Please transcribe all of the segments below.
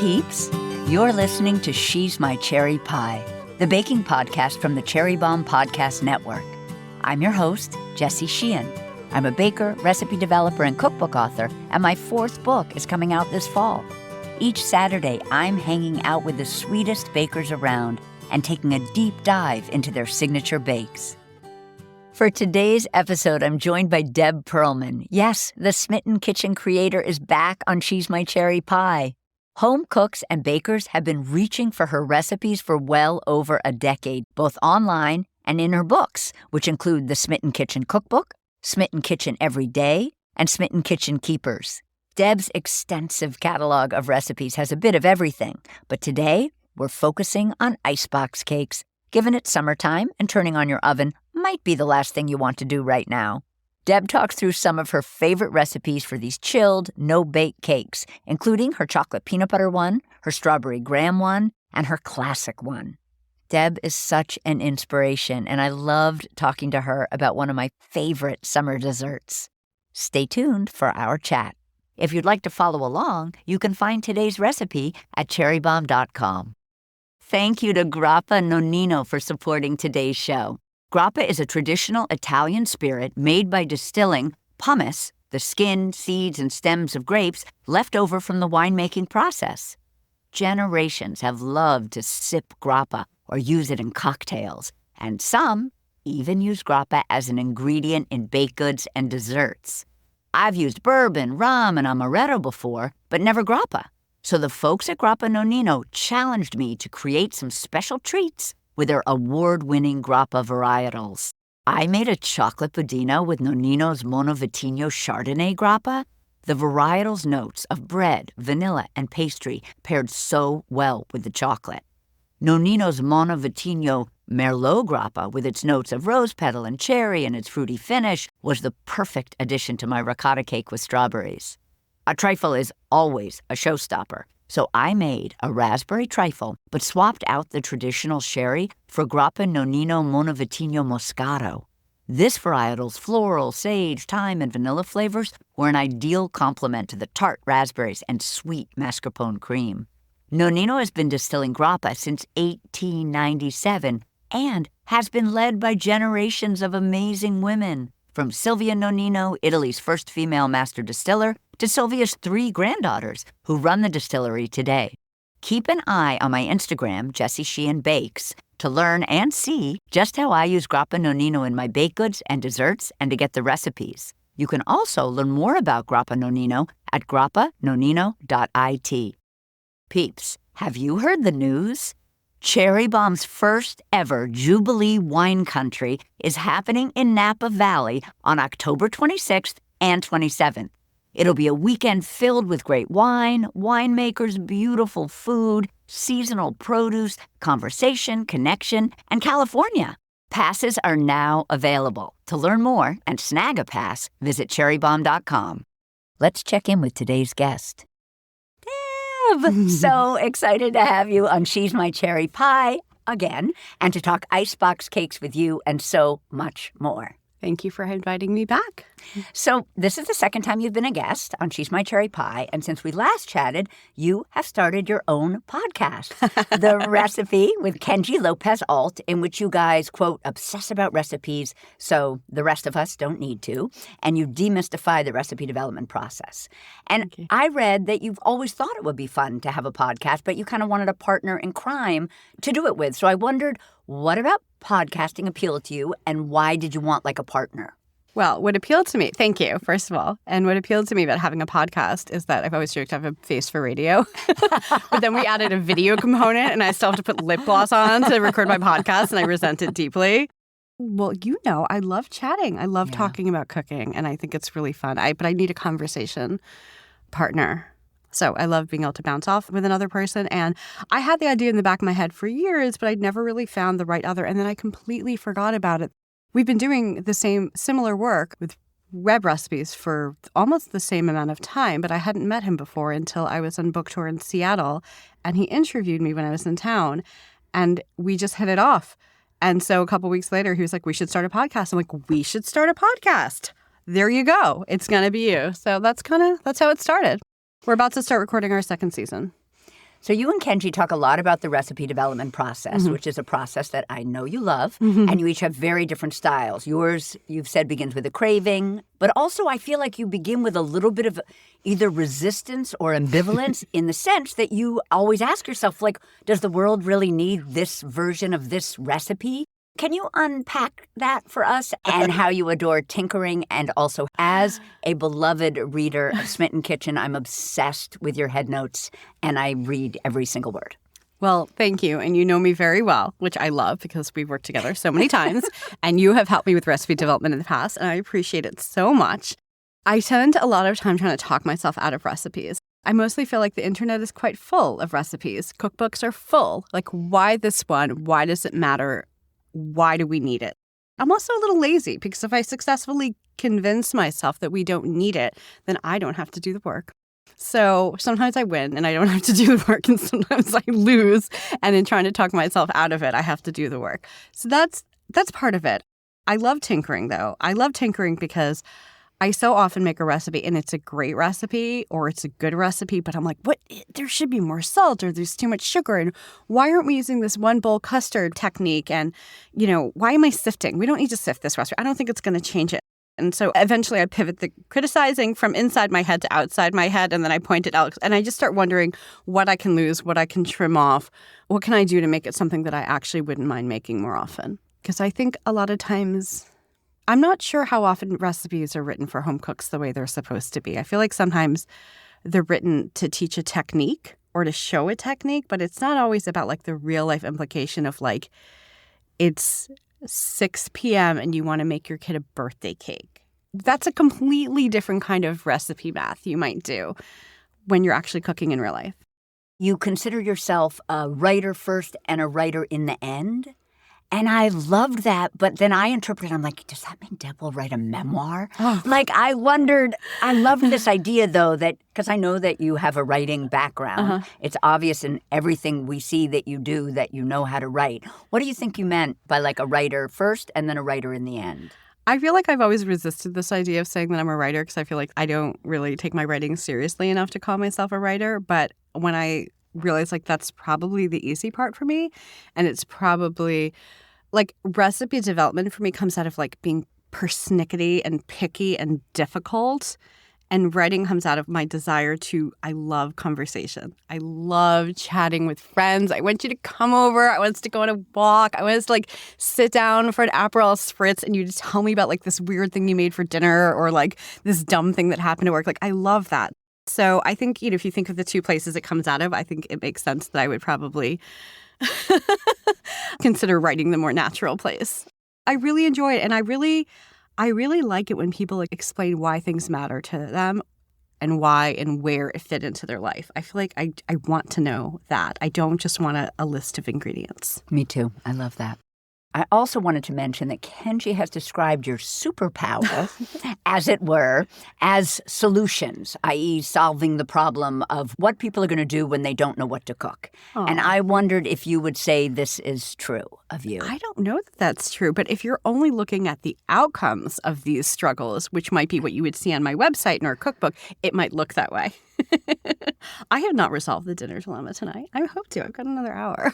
peeps. You're listening to She's My Cherry Pie, the baking podcast from the Cherry Bombe Podcast Network. I'm your host, Jessie Sheehan. I'm a baker, recipe developer, and cookbook author, and my 4th book is coming out this fall. Each Saturday, I'm hanging out with the sweetest bakers around and taking a deep dive into their signature bakes. For today's episode, I'm joined by Deb Perelman. Yes, the Smitten Kitchen creator is back on She's My Cherry Pie. Home cooks and bakers have been reaching for her recipes for well over a decade, both online and in her books, which include the Smitten Kitchen Cookbook, Smitten Kitchen Every Day, and Smitten Kitchen Keepers. Deb's extensive catalog of recipes has a bit of everything, but today we're focusing on icebox cakes. Given it's summertime and turning on your oven might be the last thing you want to do right now. Deb talks through some of her favorite recipes for these chilled, no-bake cakes, including her chocolate peanut butter one, her strawberry graham one, and her classic one. Deb is such an inspiration, and I loved talking to her about one of my favorite summer desserts. Stay tuned for our chat. If you'd like to follow along, you can find today's recipe at cherrybombe.com. Thank you to Grappa Nonnino for supporting today's show. Grappa is a traditional Italian spirit made by distilling pomace, the skin, seeds, and stems of grapes left over from the winemaking process. Generations have loved to sip grappa or use it in cocktails, and some even use grappa as an ingredient in baked goods and desserts. I've used bourbon, rum, and amaretto before, but never grappa. So the folks at Grappa Nonnino challenged me to create some special treats with their award-winning grappa varietals. I made a chocolate budino with Nonnino's Monovitigno Chardonnay grappa. The varietal's notes of bread, vanilla, and pastry paired so well with the chocolate. Nonnino's Monovitigno Merlot grappa, with its notes of rose petal and cherry and its fruity finish, was the perfect addition to my ricotta cake with strawberries. A trifle is always a showstopper, so I made a raspberry trifle, but swapped out the traditional sherry for Grappa Nonnino Monovitigno Moscato. This varietal's floral, sage, thyme, and vanilla flavors were an ideal complement to the tart raspberries and sweet mascarpone cream. Nonnino has been distilling grappa since 1897 and has been led by generations of amazing women, from Silvia Nonnino, Italy's first female master distiller, to Silvia's 3 granddaughters, who run the distillery today. Keep an eye on my Instagram, Jessie Sheehan Bakes, to learn and see just how I use Grappa Nonnino in my baked goods and desserts and to get the recipes. You can also learn more about Grappa Nonnino at grappannonnino.it. Peeps, have you heard the news? Cherry Bombe's first ever Jubilee Wine Country is happening in Napa Valley on October 26th and 27th. It'll be a weekend filled with great wine, winemakers, beautiful food, seasonal produce, conversation, connection, and California. Passes are now available. To learn more and snag a pass, visit cherrybombe.com. Let's check in with today's guest. Deb! So excited to have you on She's My Cherry Pie again, and to talk icebox cakes with you and so much more. Thank you for inviting me back. So this is the second time you've been a guest on She's My Cherry Pie, and since we last chatted, you have started your own podcast, The Recipe with Kenji Lopez Alt, in which you guys, quote, obsess about recipes so the rest of us don't need to, and you demystify the recipe development process. And I read that you've always thought it would be fun to have a podcast, but you kind of wanted a partner in crime to do it with. So I wondered, what about podcasting appealed to you, and why did you want like a partner? Well, what appealed to me, thank you, first of all. And what appealed to me about having a podcast is that I've always joked I have a face for radio. But then we added a video component, and I still have to put lip gloss on to record my podcast, and I resent it deeply. Well, you know, I love chatting. I love talking about cooking, and I think it's really fun. But I need a conversation partner. So I love being able to bounce off with another person. And I had the idea in the back of my head for years, but I'd never really found the right other. And then I completely forgot about it. We've been doing the similar work with web recipes for almost the same amount of time, but I hadn't met him before until I was on book tour in Seattle. And he interviewed me when I was in town, and we just hit it off. And so a couple weeks later, he was like, we should start a podcast. I'm like, we should start a podcast. There you go. It's going to be you. So that's how it started. We're about to start recording our second season. So you and Kenji talk a lot about the recipe development process, which is a process that I know you love, and you each have very different styles. Yours, you've said, begins with a craving, but also I feel like you begin with a little bit of either resistance or ambivalence in the sense that you always ask yourself, like, does the world really need this version of this recipe? Can you unpack that for us and how you adore tinkering? And also, as a beloved reader of Smitten Kitchen, I'm obsessed with your head notes, and I read every single word. Well, thank you. And you know me very well, which I love because we've worked together so many times. And you have helped me with recipe development in the past, and I appreciate it so much. I spend a lot of time trying to talk myself out of recipes. I mostly feel like the internet is quite full of recipes. Cookbooks are full. Like, why this one? Why does it matter? Why do we need it? I'm also a little lazy because if I successfully convince myself that we don't need it, then I don't have to do the work. So sometimes I win and I don't have to do the work, and sometimes I lose. And in trying to talk myself out of it, I have to do the work. So that's part of it. I love tinkering, though. I love tinkering because I so often make a recipe and it's a great recipe or it's a good recipe, but I'm like, what? There should be more salt or there's too much sugar. And why aren't we using this one bowl custard technique? And, why am I sifting? We don't need to sift this recipe. I don't think it's going to change it. And so eventually I pivot the criticizing from inside my head to outside my head, and then I point it out. And I just start wondering what I can lose, what I can trim off. What can I do to make it something that I actually wouldn't mind making more often? Because I think a lot of times, I'm not sure how often recipes are written for home cooks the way they're supposed to be. I feel like sometimes they're written to teach a technique or to show a technique, but it's not always about like the real life implication of like, it's 6 p.m. and you want to make your kid a birthday cake. That's a completely different kind of recipe math you might do when you're actually cooking in real life. You consider yourself a writer first and a writer in the end? And I loved that, but then I interpreted, I'm like, does that mean Deb will write a memoir? Oh. Like, I wondered, I loved this idea, though, that, because I know that you have a writing background. It's obvious in everything we see that you do that you know how to write. What do you think you meant by like a writer first and then a writer in the end? I feel like I've always resisted this idea of saying that I'm a writer because I feel like I don't really take my writing seriously enough to call myself a writer. But when I realized like that's probably the easy part for me, and it's probably like recipe development for me comes out of like being persnickety and picky and difficult. And writing comes out of my desire I love conversation. I love chatting with friends. I want you to come over. I want us to go on a walk. I want us to like sit down for an Aperol Spritz and you just tell me about like this weird thing you made for dinner or like this dumb thing that happened at work. Like, I love that. So I think, if you think of the two places it comes out of, I think it makes sense that I would probably consider writing the more natural place. I really enjoy it, and I really like it when people like explain why things matter to them and why and where it fit into their life. I feel like I want to know that. I don't just want a list of ingredients. Me too. I love that. I also wanted to mention that Kenji has described your superpower, as it were, as solutions, i.e. solving the problem of what people are going to do when they don't know what to cook. Aww. And I wondered if you would say this is true of you. I don't know that that's true, but if you're only looking at the outcomes of these struggles, which might be what you would see on my website in our cookbook, it might look that way. I have not resolved the dinner dilemma tonight. I hope to. I've got another hour.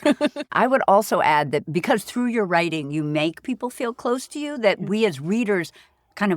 I would also add that because through your writing, you make people feel close to you, that we as readers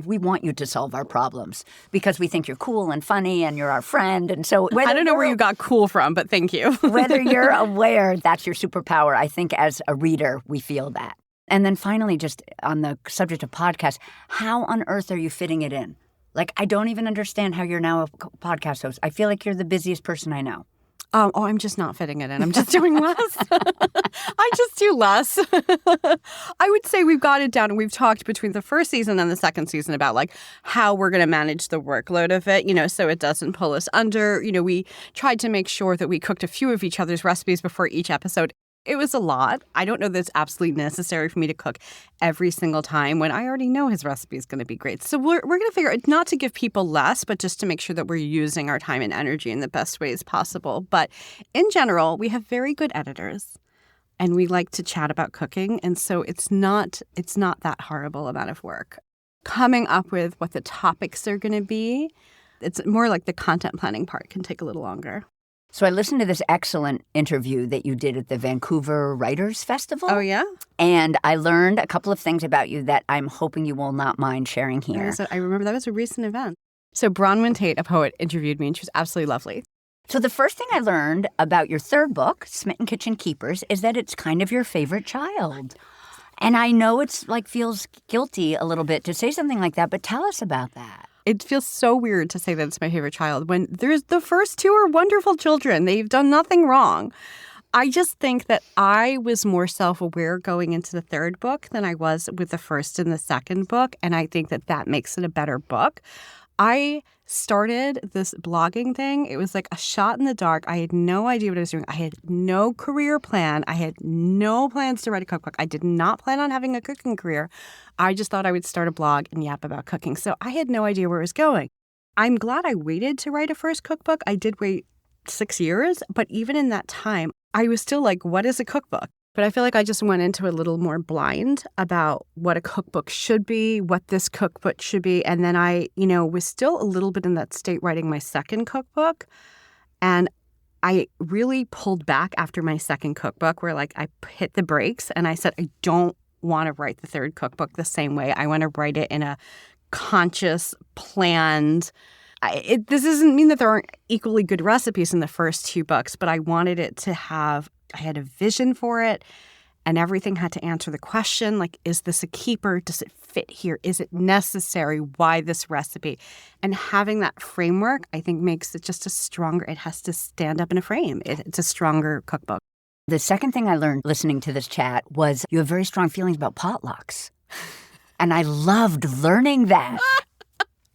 we want you to solve our problems because we think you're cool and funny and you're our friend. And so I don't know where you got cool from, but thank you. Whether you're aware that's your superpower, I think as a reader, we feel that. And then finally, just on the subject of podcasts, how on earth are you fitting it in? Like, I don't even understand how you're now a podcast host. I feel like you're the busiest person I know. I'm just not fitting it in. I'm just doing less. I just do less. I would say we've got it down, and we've talked between the first season and the second season about like how we're going to manage the workload of it, so it doesn't pull us under. We tried to make sure that we cooked a few of each other's recipes before each episode. It was a lot. I don't know that it's absolutely necessary for me to cook every single time when I already know his recipe is going to be great. So we're going to figure out not to give people less, but just to make sure that we're using our time and energy in the best ways possible. But in general, we have very good editors and we like to chat about cooking. And so it's not that horrible amount of work. Coming up with what the topics are going to be, it's more like the content planning part can take a little longer. So I listened to this excellent interview that you did at the Vancouver Writers Festival. Oh, yeah? And I learned a couple of things about you that I'm hoping you will not mind sharing here. I remember that was a recent event. So Bronwyn Tate, a poet, interviewed me, and she was absolutely lovely. So the first thing I learned about your third book, Smitten Kitchen Keepers, is that it's kind of your favorite child. And I know it's feels guilty a little bit to say something like that, but tell us about that. It feels so weird to say that it's my favorite child when the first two are wonderful children. They've done nothing wrong. I just think that I was more self-aware going into the third book than I was with the first and the second book, and I think that makes it a better book. I started this blogging thing. It was like a shot in the dark. I had no idea what I was doing. I had no career plan. I had no plans to write a cookbook. I did not plan on having a cooking career. I just thought I would start a blog and yap about cooking. So I had no idea where it was going. I'm glad I waited to write a first cookbook. I did wait 6 years, but even in that time, I was still like, what is a cookbook? But I feel like I just went into a little more blind about what a cookbook should be, what this cookbook should be. And then I, was still a little bit in that state writing my second cookbook. And I really pulled back after my second cookbook where I hit the brakes and I said, I don't want to write the third cookbook the same way. I want to write it in a conscious, planned. This doesn't mean that there aren't equally good recipes in the first two books, but I wanted it to have, I had a vision for it, and everything had to answer the question, is this a keeper? Does it fit here? Is it necessary? Why this recipe? And having that framework, I think, makes it just it has to stand up in a frame. It's a stronger cookbook. The second thing I learned listening to this chat was you have very strong feelings about potlucks. And I loved learning that.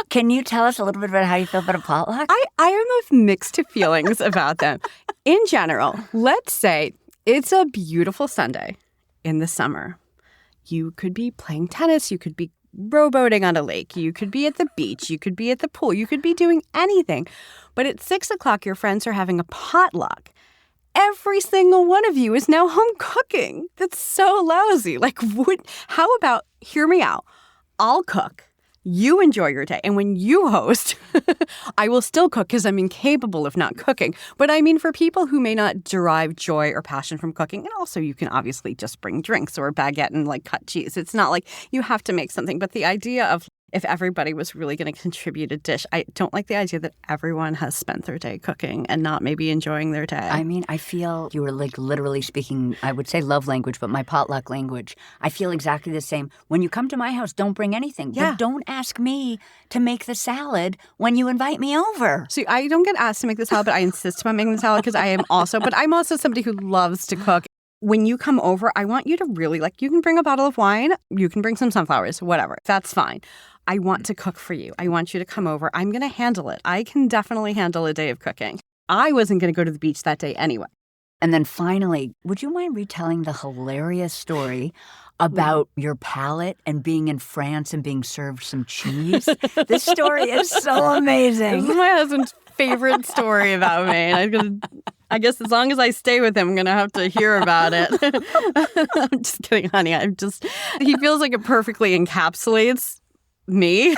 Can you tell us a little bit about how you feel about a potluck? I am of mixed feelings about them. In general, let's say it's a beautiful Sunday in the summer. You could be playing tennis. You could be rowboating on a lake. You could be at the beach. You could be at the pool. You could be doing anything. But at 6 o'clock, your friends are having a potluck. Every single one of you is now home cooking. That's so lousy. How about, hear me out, I'll cook. You enjoy your day. And when you host, I will still cook because I'm incapable of not cooking. But I mean, for people who may not derive joy or passion from cooking, and also you can obviously just bring drinks or a baguette and cut cheese. It's not like you have to make something. But the idea of if everybody was really going to contribute a dish, I don't like the idea that everyone has spent their day cooking and not maybe enjoying their day. I mean, I feel you were literally speaking, I would say love language, but my potluck language. I feel exactly the same. When you come to my house, don't bring anything. Yeah. But don't ask me to make the salad when you invite me over. So I don't get asked to make the salad, but I insist upon making the salad because I'm also somebody who loves to cook. When you come over, I want you to really you can bring a bottle of wine, you can bring some sunflowers, whatever. That's fine. I want to cook for you. I want you to come over. I'm going to handle it. I can definitely handle a day of cooking. I wasn't going to go to the beach that day anyway. And then finally, would you mind retelling the hilarious story about your palate and being in France and being served some cheese? This story is so amazing. This is my husband's favorite story about me. And I guess as long as I stay with him, I'm going to have to hear about it. I'm just kidding, honey. He feels like it perfectly encapsulates me.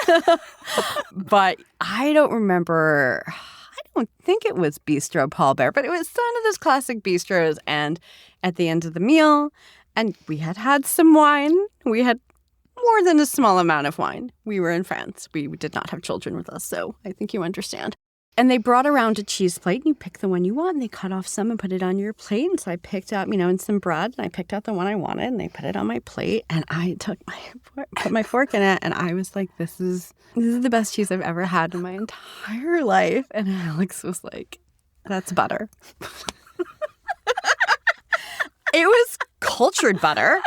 But I don't remember. I don't think it was Bistro Paul Bert, but it was one of those classic bistros. And at the end of the meal, and we had some wine. We had more than a small amount of wine. We were in France. We did not have children with us, so I think you understand. And they brought around a cheese plate, and you pick the one you want, and they cut off some and put it on your plate. And so I picked out, and some bread, and I picked out the one I wanted, and they put it on my plate, and I put my fork in it, and I was like, this is the best cheese I've ever had in my entire life. And Alex was like, that's butter. It was cultured butter,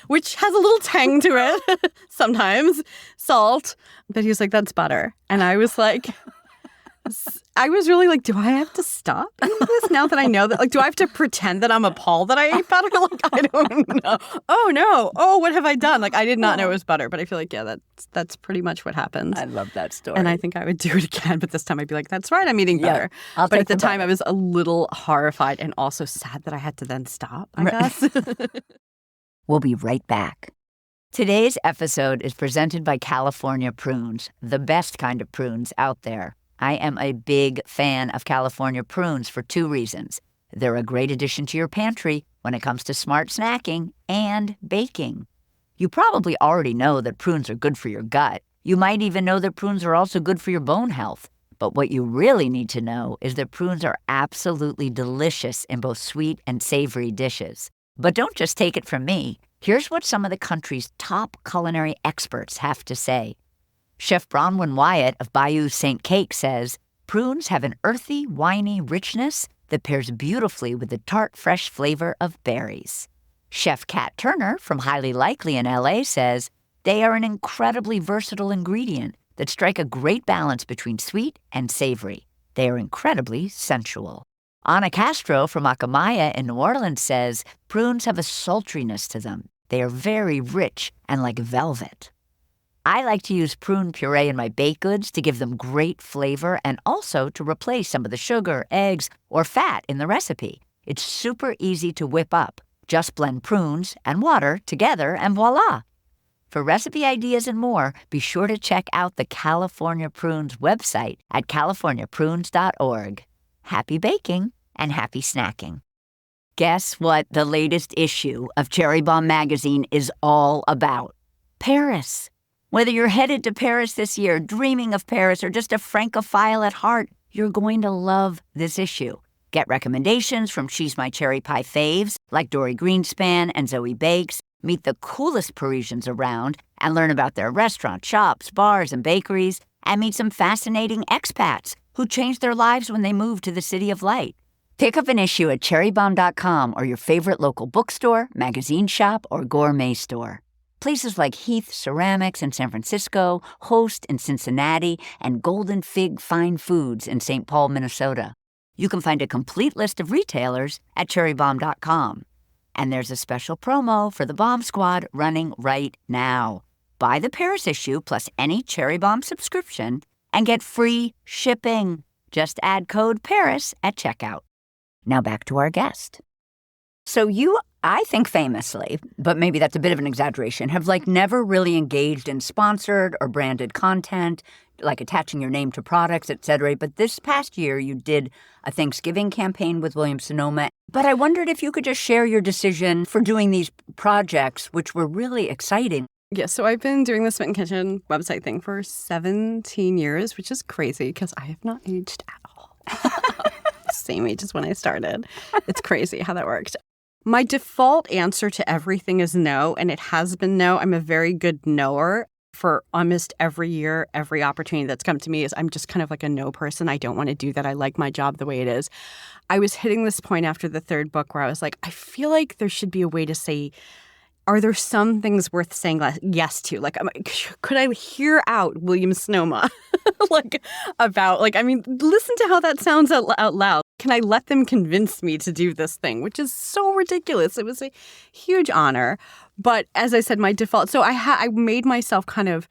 which has a little tang to it, sometimes, salt. But he was like, that's butter. And I was like, I was really like, do I have to stop eating this now that I know that? Do I have to pretend that I'm appalled that I ate butter? I don't know. Oh, no. Oh, what have I done? I did not know it was butter. But I feel like, yeah, that's pretty much what happened. I love that story. And I think I would do it again. But this time I'd be like, that's right, I'm eating butter. Yeah, but at the time I was a little horrified and also sad that I had to then stop, I guess. We'll be right back. Today's episode is presented by California Prunes, the best kind of prunes out there. I am a big fan of California prunes for 2 reasons. They're a great addition to your pantry when it comes to smart snacking and baking. You probably already know that prunes are good for your gut. You might even know that prunes are also good for your bone health. But what you really need to know is that prunes are absolutely delicious in both sweet and savory dishes. But don't just take it from me. Here's what some of the country's top culinary experts have to say. Chef Bronwyn Wyatt of Bayou St. Cake says, prunes have an earthy, winey richness that pairs beautifully with the tart, fresh flavor of berries. Chef Kat Turner from Highly Likely in LA says, they are an incredibly versatile ingredient that strike a great balance between sweet and savory. They are incredibly sensual. Ana Castro from Akamaya in New Orleans says, prunes have a sultriness to them. They are very rich and like velvet. I like to use prune puree in my baked goods to give them great flavor and also to replace some of the sugar, eggs, or fat in the recipe. It's super easy to whip up. Just blend prunes and water together and voila. For recipe ideas and more, be sure to check out the California Prunes website at californiaprunes.org. Happy baking and happy snacking. Guess what the latest issue of Cherry Bombe magazine is all about? Paris. Whether you're headed to Paris this year, dreaming of Paris, or just a Francophile at heart, you're going to love this issue. Get recommendations from She's My Cherry Pie faves like Dory Greenspan and Zoe Bakes, meet the coolest Parisians around, and learn about their restaurants, shops, bars, and bakeries, and meet some fascinating expats who changed their lives when they moved to the City of Light. Pick up an issue at cherrybombe.com or your favorite local bookstore, magazine shop, or gourmet store. Places like Heath Ceramics in San Francisco, Host in Cincinnati, and Golden Fig Fine Foods in St. Paul, Minnesota. You can find a complete list of retailers at cherrybombe.com. And there's a special promo for the Bombe Squad running right now. Buy the Paris issue plus any Cherry Bombe subscription and get free shipping. Just add code PARIS at checkout. Now back to our guest. So you, I think famously, but maybe that's a bit of an exaggeration, have never really engaged in sponsored or branded content, like attaching your name to products, et cetera. But this past year, you did a Thanksgiving campaign with Williams-Sonoma. But I wondered if you could just share your decision for doing these projects, which were really exciting. Yeah, so I've been doing the Smitten Kitchen website thing for 17 years, which is crazy because I have not aged at all. Same age as when I started. It's crazy how that worked. My default answer to everything is no, and it has been no. I'm a very good knower. For almost every year, every opportunity that's come to me is I'm just kind of like a no person. I don't want to do that. I like my job the way it is. I was hitting this point after the third book where I was like, I feel like there should be a way to say, are there some things worth saying yes to? Could I hear out Williams-Sonoma? Listen to how that sounds out loud. Can I let them convince me to do this thing, which is so ridiculous? It was a huge honor. But as I said, my default, so I made myself kind of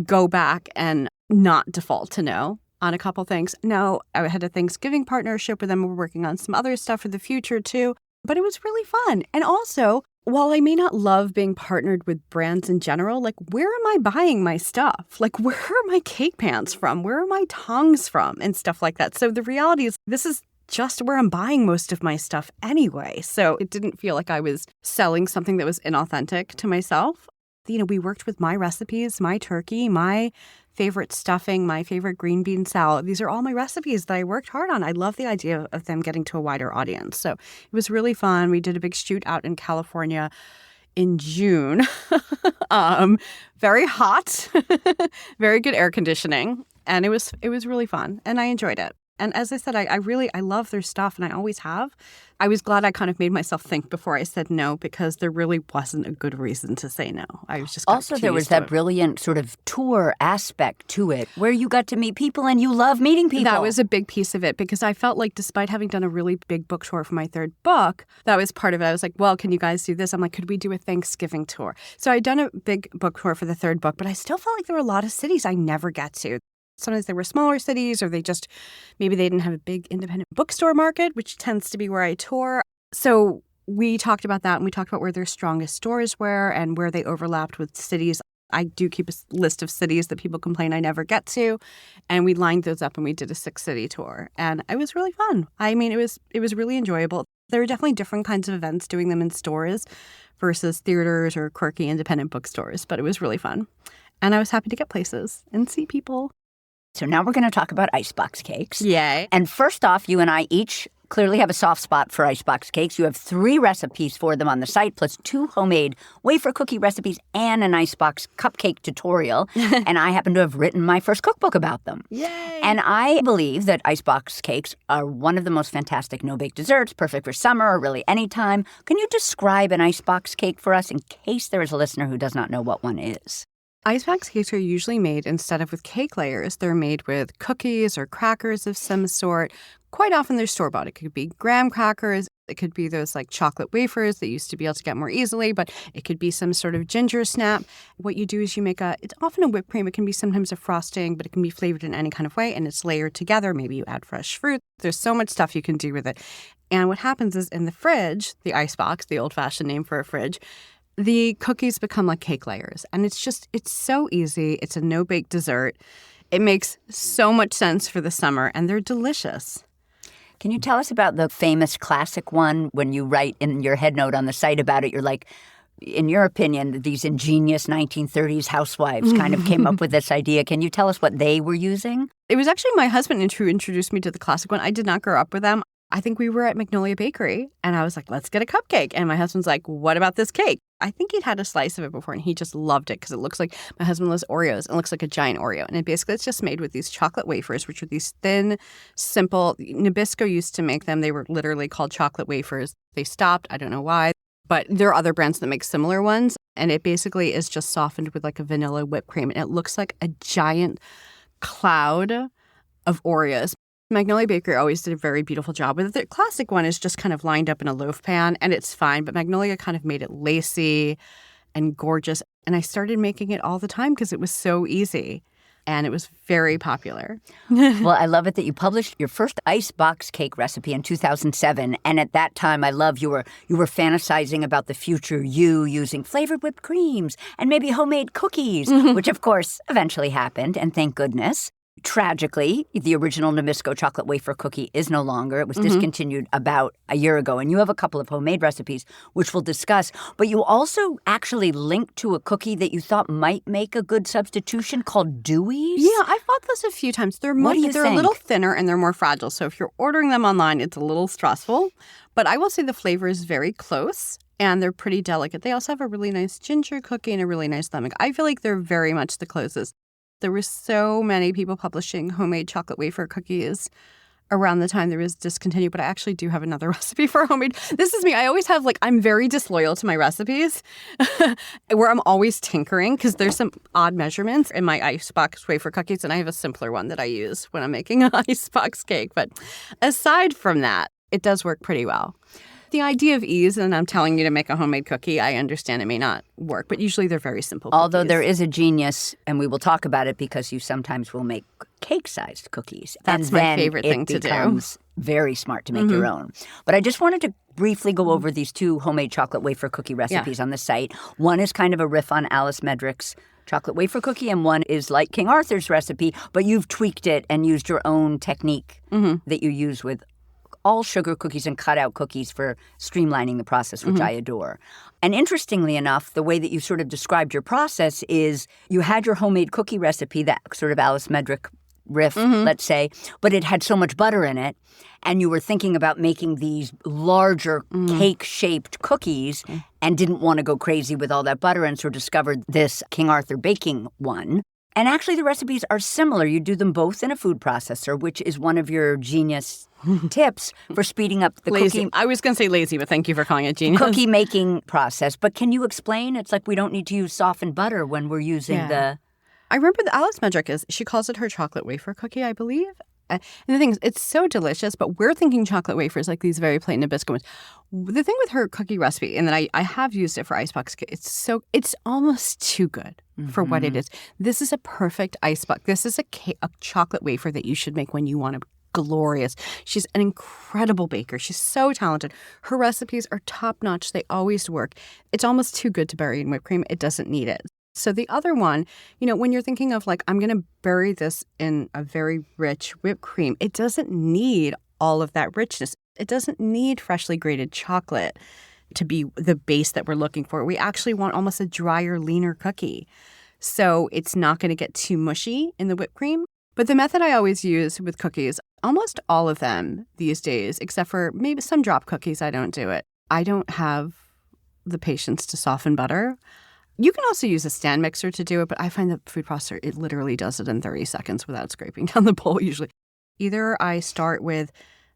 go back and not default to no on a couple things. No, I had a Thanksgiving partnership with them. We're working on some other stuff for the future too. But it was really fun. And also, while I may not love being partnered with brands in general, where am I buying my stuff? Where are my cake pans from? Where are my tongs from? And stuff like that. So the reality is this is just where I'm buying most of my stuff anyway. So it didn't feel like I was selling something that was inauthentic to myself. We worked with my recipes, my turkey, my favorite stuffing, my favorite green bean salad. These are all my recipes that I worked hard on. I love the idea of them getting to a wider audience. So it was really fun. We did a big shoot out in California in June. Very hot, very good air conditioning. And it was really fun. And I enjoyed it. And as I said, I love their stuff, and I always have. I was glad I kind of made myself think before I said no, because there really wasn't a good reason to say no. I was just also there was that brilliant sort of tour aspect to it, where you got to meet people, and you love meeting people. That was a big piece of it, because I felt like despite having done a really big book tour for my third book, that was part of it. I was like, well, can you guys do this? I'm like, could we do a Thanksgiving tour? So I'd done a big book tour for the third book, but I still felt like there were a lot of cities I never get to. Sometimes they were smaller cities, or maybe they didn't have a big independent bookstore market, which tends to be where I tour. So we talked about that, and we talked about where their strongest stores were and where they overlapped with cities I do keep a list of cities that people complain I never get to. And we lined those up and we did a 6-city tour. And it was really fun. I mean, it was really enjoyable. There are definitely different kinds of events doing them in stores versus theaters or quirky independent bookstores. But it was really fun. And I was happy to get places and see people. So now we're going to talk about icebox cakes. Yay. And first off, you and I each clearly have a soft spot for icebox cakes. You have 3 recipes for them on the site, plus 2 homemade wafer cookie recipes and an icebox cupcake tutorial. And I happen to have written my first cookbook about them. Yay! And I believe that icebox cakes are one of the most fantastic no-bake desserts, perfect for summer or really any time. Can you describe an icebox cake for us in case there is a listener who does not know what one is? Icebox cakes are usually made, instead of with cake layers, they're made with cookies or crackers of some sort. Quite often they're store-bought. It could be graham crackers. It could be those like chocolate wafers that used to be able to get more easily, but it could be some sort of ginger snap. What you do is you make it's often a whipped cream. It can be sometimes a frosting, but it can be flavored in any kind of way, and it's layered together. Maybe you add fresh fruit. There's so much stuff you can do with it. And what happens is in the fridge, the icebox, the old-fashioned name for a fridge, the cookies become like cake layers. And it's so easy. It's a no-bake dessert. It makes so much sense for the summer, and they're delicious. Can you tell us about the famous classic one when you write in your head note on the site about it? You're like, in your opinion, these ingenious 1930s housewives kind of came up with this idea. Can you tell us what they were using? It was actually my husband who introduced me to the classic one. I did not grow up with them. I think we were at Magnolia Bakery, and I was like, let's get a cupcake. And my husband's like, what about this cake? I think he'd had a slice of it before, and he just loved it because it looks like, my husband loves Oreos, and it looks like a giant Oreo. And it's just made with these chocolate wafers, which are these thin, simple, Nabisco used to make them. They were literally called chocolate wafers. They stopped. I don't know why. But there are other brands that make similar ones. And it basically is just softened with like a vanilla whipped cream. And it looks like a giant cloud of Oreos. Magnolia Bakery always did a very beautiful job with it. The classic one is just kind of lined up in a loaf pan, and it's fine. But Magnolia kind of made it lacy and gorgeous. And I started making it all the time because it was so easy. And it was very popular. Well, I love it that you published your first icebox cake recipe in 2007. And at that time, I love you were fantasizing about the future you using flavored whipped creams and maybe homemade cookies, which, of course, eventually happened. And thank goodness. Tragically, the original Nabisco chocolate wafer cookie is no longer. It was discontinued about a year ago. And you have a couple of homemade recipes, which we'll discuss. But you also actually linked to a cookie that you thought might make a good substitution called Dewey's. Yeah, I've bought those a few times. They're a little thinner and they're more fragile. So if you're ordering them online, it's a little stressful. But I will say the flavor is very close. And they're pretty delicate. They also have a really nice ginger cookie and a really nice lemon. I feel like they're very much the closest. There were so many people publishing homemade chocolate wafer cookies around the time there was discontinued, but I actually do have another recipe for homemade. This is me. I always have I'm very disloyal to my recipes where I'm always tinkering because there's some odd measurements in my icebox wafer cookies, and I have a simpler one that I use when I'm making an icebox cake. But aside from that, it does work pretty well. The idea of ease, and I'm telling you to make a homemade cookie, I understand it may not work, but usually they're very simple cookies. Although there is a genius, and we will talk about it because you sometimes will make cake-sized cookies. That's my favorite thing to do. It becomes very smart to make your own. But I just wanted to briefly go over these 2 homemade chocolate wafer cookie recipes on the site. One is kind of a riff on Alice Medrick's chocolate wafer cookie, and one is like King Arthur's recipe, but you've tweaked it and used your own technique that you use with all sugar cookies and cutout cookies for streamlining the process, which I adore. And interestingly enough, the way that you sort of described your process is you had your homemade cookie recipe, that sort of Alice Medrick riff, let's say, but it had so much butter in it, and you were thinking about making these larger cake-shaped cookies and didn't want to go crazy with all that butter, and so discovered this King Arthur baking one. And actually, the recipes are similar. You do them both in a food processor, which is one of your genius tips for speeding up the lazy. cooking. I was going to say lazy, but thank you for calling it genius. Cookie making process. But can you explain? It's like we don't need to use softened butter when we're using the... I remember that Alice Medrick she calls it her chocolate wafer cookie, I believe. And the thing is, it's so delicious, but we're thinking chocolate wafers like these very plain Nabisco ones. The thing with her cookie recipe, and then I have used it for icebox cake, it's almost too good for what it is. This is a perfect icebox. This is a chocolate wafer that you should make when you want to glorious. She's an incredible baker. She's so talented. Her recipes are top-notch. They always work. It's almost too good to bury in whipped cream. It doesn't need it. So the other one, when you're thinking of like, I'm going to bury this in a very rich whipped cream, it doesn't need all of that richness. It doesn't need freshly grated chocolate to be the base that we're looking for. We actually want almost a drier, leaner cookie. So it's not going to get too mushy in the whipped cream. But the method I always use with cookies, almost all of them these days, except for maybe some drop cookies, I don't do it. I don't have the patience to soften butter. You can also use a stand mixer to do it, but I find the food processor, it literally does it in 30 seconds without scraping down the bowl usually. Either I start with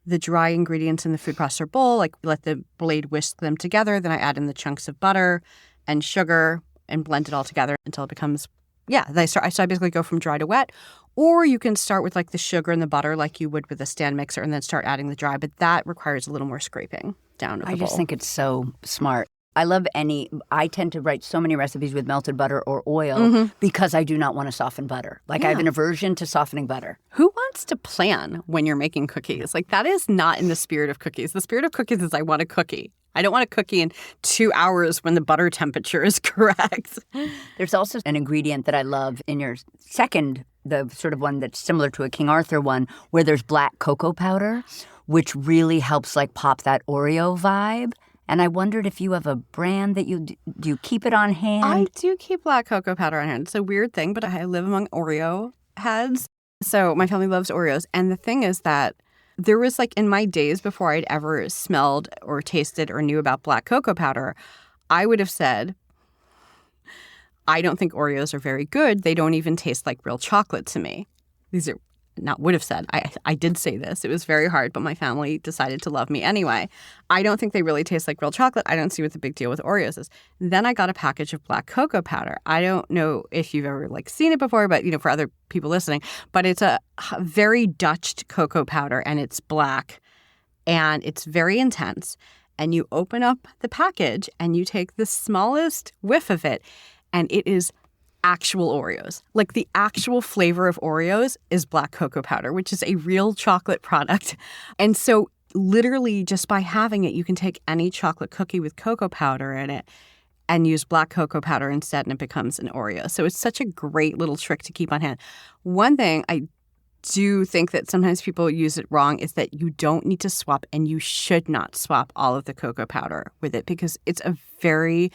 the dry ingredients in the food processor bowl, like let the blade whisk them together, then I add in the chunks of butter and sugar and blend it all together until it becomes, so I basically go from dry to wet. Or you can start with like the sugar and the butter like you would with a stand mixer and then start adding the dry, but that requires a little more scraping down of the bowl. I just think it's so smart. I tend to write so many recipes with melted butter or oil because I do not want to soften butter. I have an aversion to softening butter. Who wants to plan when you're making cookies? Like, that is not in the spirit of cookies. The spirit of cookies is I want a cookie. I don't want a cookie in 2 hours when the butter temperature is correct. There's also an ingredient that I love in your second, the sort of one that's similar to a King Arthur one, where there's black cocoa powder, which really helps pop that Oreo vibe. And I wondered if you have a brand that do you keep it on hand? I do keep black cocoa powder on hand. It's a weird thing, but I live among Oreo heads. So my family loves Oreos. And the thing is that there was in my days before I'd ever smelled or tasted or knew about black cocoa powder, I would have said, I don't think Oreos are very good. They don't even taste like real chocolate to me. These are not would have said. I did say this. It was very hard, but my family decided to love me anyway. I don't think they really taste like real chocolate. I don't see what the big deal with Oreos is. Then I got a package of black cocoa powder. I don't know if you've ever seen it before, but for other people listening, but it's a very Dutched cocoa powder and it's black and it's very intense. And you open up the package and you take the smallest whiff of it and it is actual Oreos. The actual flavor of Oreos is black cocoa powder, which is a real chocolate product. And so literally just by having it, you can take any chocolate cookie with cocoa powder in it and use black cocoa powder instead, and it becomes an Oreo. So it's such a great little trick to keep on hand. One thing I do think that sometimes people use it wrong is that you don't need to swap, and you should not swap all of the cocoa powder with it because it's a very,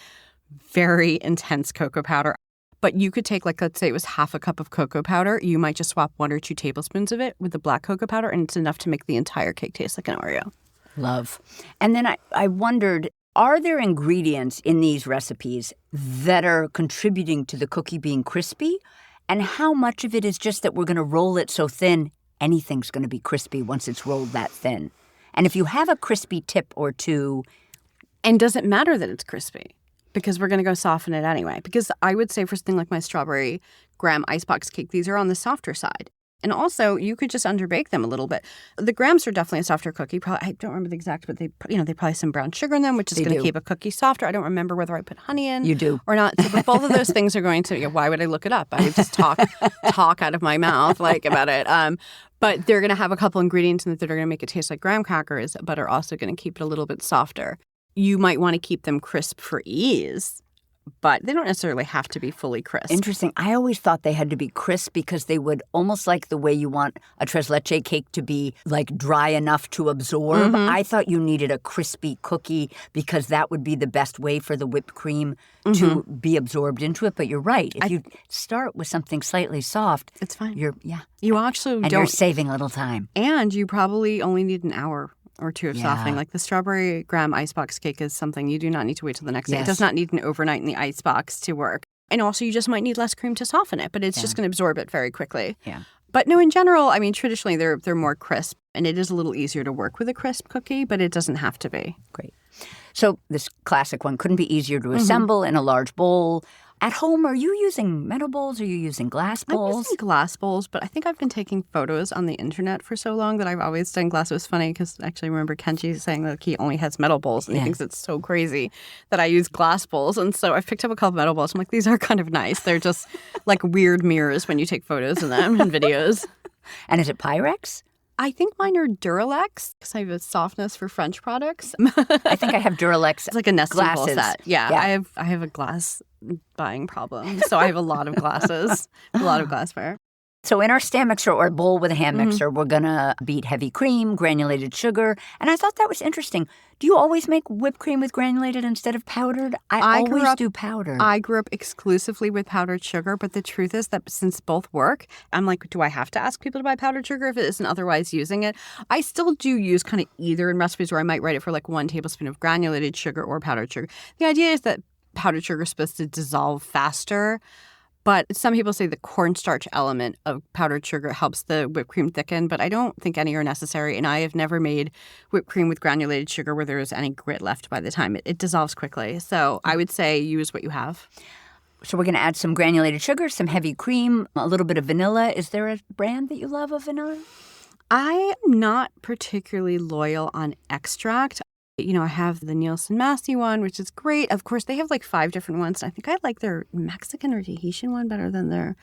very intense cocoa powder. But you could take, let's say it was half a cup of cocoa powder. You might just swap 1 or 2 tablespoons of it with the black cocoa powder, and it's enough to make the entire cake taste like an Oreo. Love. And then I wondered, are there ingredients in these recipes that are contributing to the cookie being crispy? And how much of it is just that we're going to roll it so thin, anything's going to be crispy once it's rolled that thin? And if you have a crispy tip or two... And does it matter that it's crispy? Because we're going to go soften it anyway. Because I would say for something like my strawberry graham icebox cake, these are on the softer side. And also, you could just underbake them a little bit. The grahams are definitely a softer cookie. Probably, I don't remember the exact, but they probably some brown sugar in them, which is going to keep a cookie softer. I don't remember whether I put honey in. You do. Or not. So, but both of those things are going to, why would I look it up? I would just talk out of my mouth about it. But they're going to have a couple ingredients in it that are going to make it taste like graham crackers, but are also going to keep it a little bit softer. You might want to keep them crisp for ease, but they don't necessarily have to be fully crisp. Interesting. I always thought they had to be crisp because they would almost like the way you want a tres leche cake to be dry enough to absorb. I thought you needed a crispy cookie because that would be the best way for the whipped cream to be absorbed into it. But you're right. If you start with something slightly soft, it's fine. You actually and you're saving a little time. And you probably only need an hour or 2 of softening. The strawberry graham icebox cake is something you do not need to wait till the next day. It does not need an overnight in the icebox to work. And also, you just might need less cream to soften it, but it's just going to absorb it very quickly. Yeah. But no, in general, traditionally they're more crisp, and it is a little easier to work with a crisp cookie, but it doesn't have to be. Great. So this classic one couldn't be easier to assemble in a large bowl. At home, are you using metal bowls or are you using glass bowls? I'm using glass bowls, but I think I've been taking photos on the internet for so long that I've always done glass. It was funny because actually I remember Kenji saying that he only has metal bowls and he thinks it's so crazy that I use glass bowls. And so I picked up a couple metal bowls. I'm like, these are kind of nice. They're just like weird mirrors when you take photos in them and videos. And is it Pyrex? I think mine are Duralex because I have a softness for French products. I think I have Duralex. It's like a nesting bowl glasses. set. Yeah, I have a glass buying problem, so I have a lot of glasses, a lot of glassware. So in our stand mixer or bowl with a hand mixer, we're going to beat heavy cream, granulated sugar. And I thought that was interesting. Do you always make whipped cream with granulated instead of powdered? I always do powdered. I grew up exclusively with powdered sugar, but the truth is that since both work, I'm like, do I have to ask people to buy powdered sugar if it isn't otherwise using it? I still do use kind of either in recipes where I might write it for like 1 tablespoon of granulated sugar or powdered sugar. The idea is that powdered sugar is supposed to dissolve faster. But some people say the cornstarch element of powdered sugar helps the whipped cream thicken, but I don't think any are necessary. And I have never made whipped cream with granulated sugar where there is any grit left by the time it dissolves quickly. So I would say use what you have. So we're going to add some granulated sugar, some heavy cream, a little bit of vanilla. Is there a brand that you love of vanilla? I am not particularly loyal on extract. You know, I have the Nielsen Massey one, which is great. Of course, they have like 5 different ones. I think I like their Mexican or Tahitian one better than their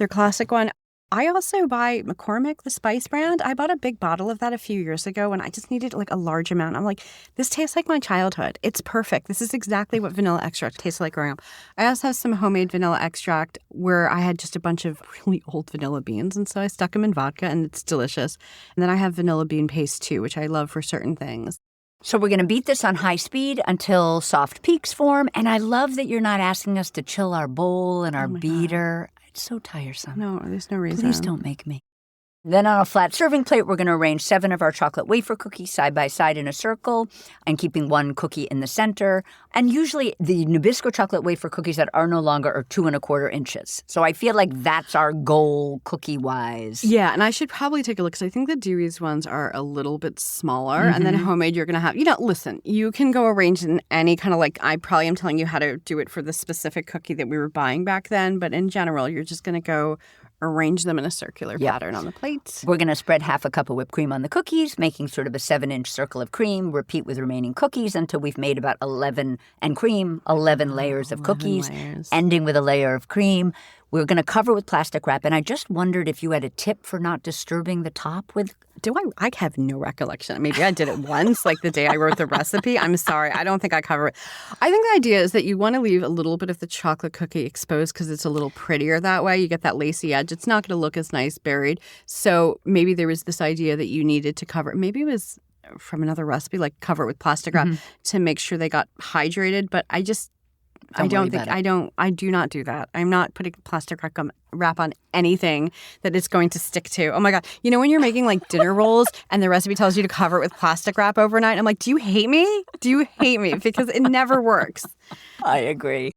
classic one. I also buy McCormick, the spice brand. I bought a big bottle of that a few years ago and I just needed like a large amount. I'm like, this tastes like my childhood. It's perfect. This is exactly what vanilla extract tastes like growing up. I also have some homemade vanilla extract where I had just a bunch of really old vanilla beans. And so I stuck them in vodka and it's delicious. And then I have vanilla bean paste too, which I love for certain things. So we're going to beat this on high speed until soft peaks form. And I love that you're not asking us to chill our bowl and our beater. God. It's so tiresome. No, there's no reason. Please don't make me. Then on a flat serving plate, we're going to arrange 7 of our chocolate wafer cookies side by side in a circle and keeping 1 cookie in the center. And usually the Nabisco chocolate wafer cookies that are no longer are 2 1/4 inches. So I feel like that's our goal cookie-wise. Yeah, and I should probably take a look because I think the Dewey's ones are a little bit smaller. And then homemade, you're going to have, listen, you can go arrange in any kind of like, I probably am telling you how to do it for the specific cookie that we were buying back then. But in general, you're just going to go arrange them in a circular pattern on the plate. We're going to spread half a cup of whipped cream on the cookies, making sort of a 7-inch circle of cream. Repeat with remaining cookies until we've made about 11 layers of cookies, ending with a layer of cream. We're going to cover with plastic wrap. And I just wondered if you had a tip for not disturbing the top with... I have no recollection. Maybe I did it once, like the day I wrote the recipe. I'm sorry. I don't think I cover it. I think the idea is that you want to leave a little bit of the chocolate cookie exposed because it's a little prettier that way. You get that lacy edge. It's not going to look as nice buried. So maybe there was this idea that you needed to cover it. Maybe it was from another recipe, like cover it with plastic wrap to make sure they got hydrated. But I do not do that. I'm not putting plastic wrap on anything that it's going to stick to. Oh my God. You know when you're making like dinner rolls and the recipe tells you to cover it with plastic wrap overnight? I'm like, do you hate me? Do you hate me? Because it never works. I agree.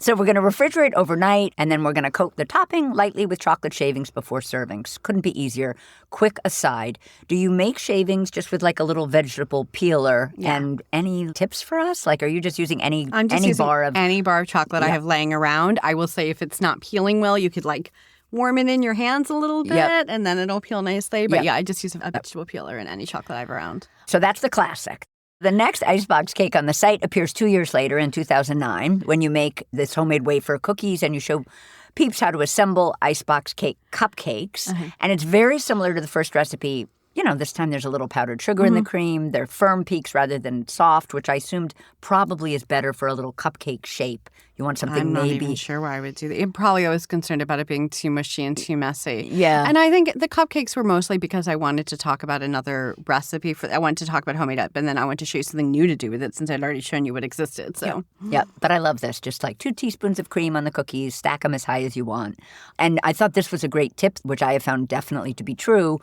So we're going to refrigerate overnight, and then we're going to coat the topping lightly with chocolate shavings before servings. Couldn't be easier. Quick aside, do you make shavings just with like a little vegetable peeler? Yeah. And any tips for us? Like, are you just using any I'm just using bar of any bar of chocolate I have laying around? I will say if it's not peeling well, you could like warm it in your hands a little bit, and then it'll peel nicely. But I just use a vegetable peeler in any chocolate I have around. So that's the classic. The next Icebox cake on the site appears 2 years later in 2009 when you make this homemade wafer cookies and you show peeps how to assemble Icebox cake cupcakes. And it's very similar to the first recipe. This time there's a little powdered sugar in the cream. They're firm peaks rather than soft, which I assumed probably is better for a little cupcake shape. You want something I'm not maybe... even sure why I would do that. I was concerned about it being too mushy and too messy. Yeah. And I think the cupcakes were mostly because I wanted to talk about another recipe. I wanted to talk about homemade up, and then I wanted to show you something new to do with it since I'd already shown you what existed. So Yeah, but I love this. Just like 2 teaspoons of cream on the cookies, stack them as high as you want. And I thought this was a great tip, which I have found definitely to be true.